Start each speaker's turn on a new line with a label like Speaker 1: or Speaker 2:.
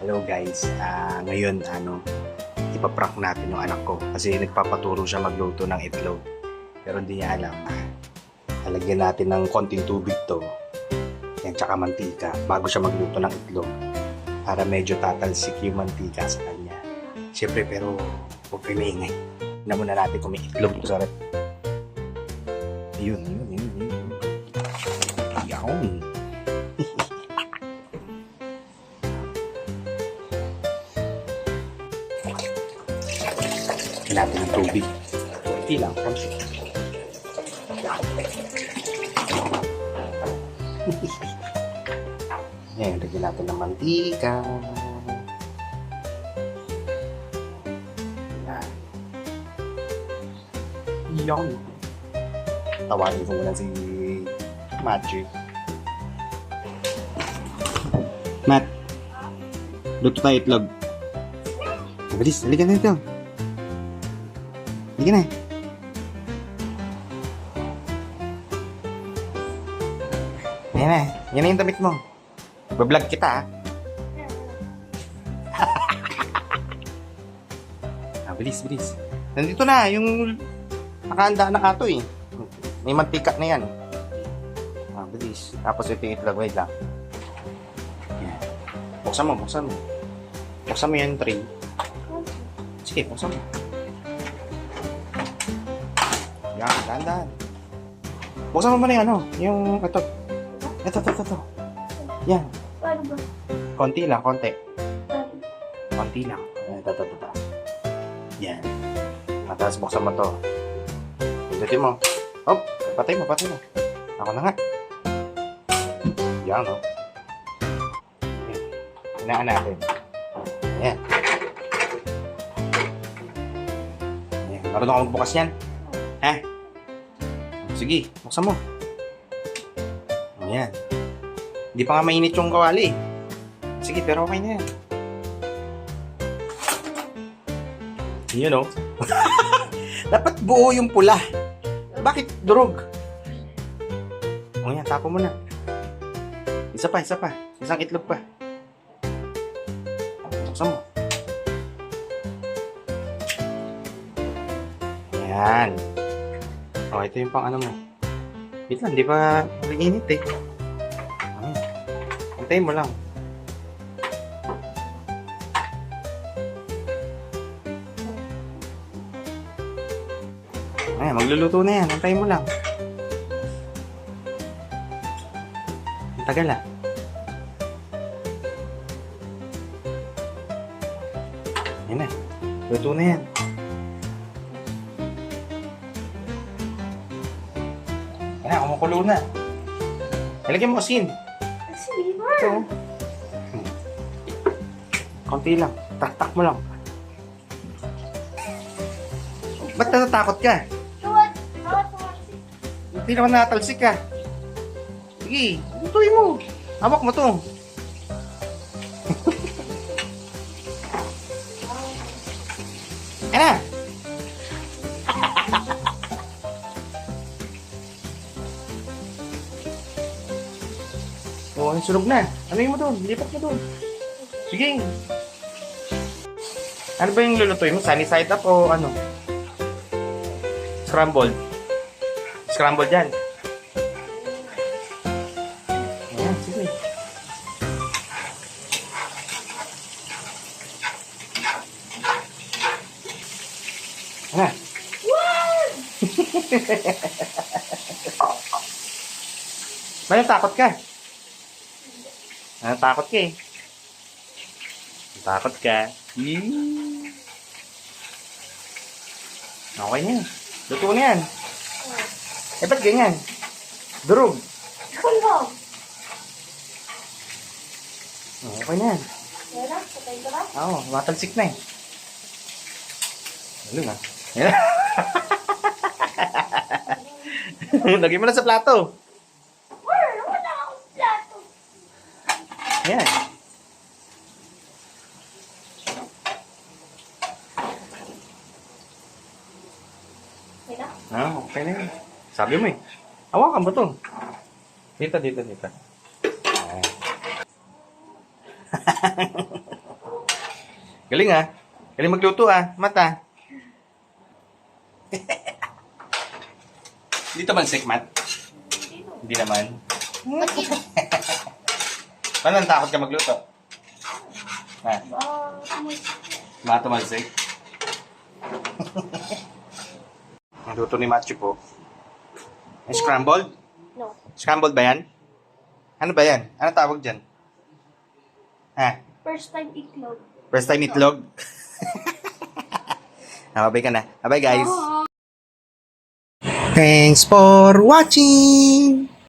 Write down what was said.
Speaker 1: Hello guys, ngayon ipaprank natin yung anak ko kasi nagpapaturo siya magluto ng itlog pero hindi niya alam. Lalagyan natin ng konting tubig to yan tsaka mantika bago siya magluto ng itlog para medyo tatalsik yung mantika sa kanya. Siyempre pero huwag kayo maingay. Tignan muna natin kung may itlog sa rep. Yun. Yawn. Natin ng tubig. Kunti lang, konti. Ayan, lagyan natin ng mantika. Ayan. Yan. Tawagin ko muna si Magic. Matt, luto tayo itlog. Bilis, halika na ito. Sige na. Yan na. Yan na yung damit mo. Bablog kita, bilis. Nandito na yung nakahanda na kato eh. May mantika na yan. Bilis. Tapos ito yung itlog. Wait lang. Yan. Buksan mo. Buksan mo yung tray. Sige, buksan mo. Yan, dahan-dahan. Buksan mo muna yung ito. Ito. Yan.
Speaker 2: Paano ba?
Speaker 1: Konti lang. Konti lang. Ito. Yan. Tapos buksan mo to. Pindutin mo. Hop, patay mo. Ako na nga. Yan, no? Yan. Hinaan natin. Yan. Marunong ako magbukas yan. Ha? Sige, buksan mo. Ayan. Hindi pa nga mainit yung kawali. Sige, pero okay na yan. Yun o. Dapat buo yung pula. Bakit durog? O yan, tapo mo na. Isa pa. Isang itlog pa. Buksan mo. Ayan. O, ito yung pang ano mo. Wait lang, di pa nag-init eh. Ayan. Antayin mo lang. Ayan, magluluto na yan. Antayin mo lang. Ang tagal ah. Ayan na. Luto na yan. Ayan, kumukulo na. Ilagyan mo asin.
Speaker 2: Asin,
Speaker 1: Ito. Konti lang. Tak mo lang. Ba't natatakot ka? Hindi naman natalsik ka. Sige, lutuin mo. Hawak mo to. Ayan na. Oh, sunog na. Ano mo doon? Lipat mo doon. Sige. Ano ba yung lulutuin mo? Sunny side up o ano? Scrambled. Scrambled yan. Ayan, sige. Ano? May takot ka? Takot ka eh. Takot ka. Okay na yan. Luto na yan. Eh, ba't ganyan? Durog.
Speaker 2: Kulong.
Speaker 1: Okay na yan.
Speaker 2: Wala, patay ka ba?
Speaker 1: Oo, matalsik na eh. Ano na? Yan. Lagay mo na sa plato.
Speaker 2: Wala akong plato.
Speaker 1: Ayan. Okay na yun. Sabi mo eh. Hawakan mo to. Dito. Ayan. Galing ah. Galing magluto ah. Mata. Hindi to mansik, Mat? Hindi naman. Paano takot ka magluto? Ha? Baka tumalsik? Ang luto ni Matthew po. Ay, scrambled?
Speaker 2: No.
Speaker 1: Scrambled ba yan? Ano ba yan? Ano tawag dyan? Ha?
Speaker 2: First time itlog.
Speaker 1: First time itlog? Babay ka na. Bye guys. Thanks for watching!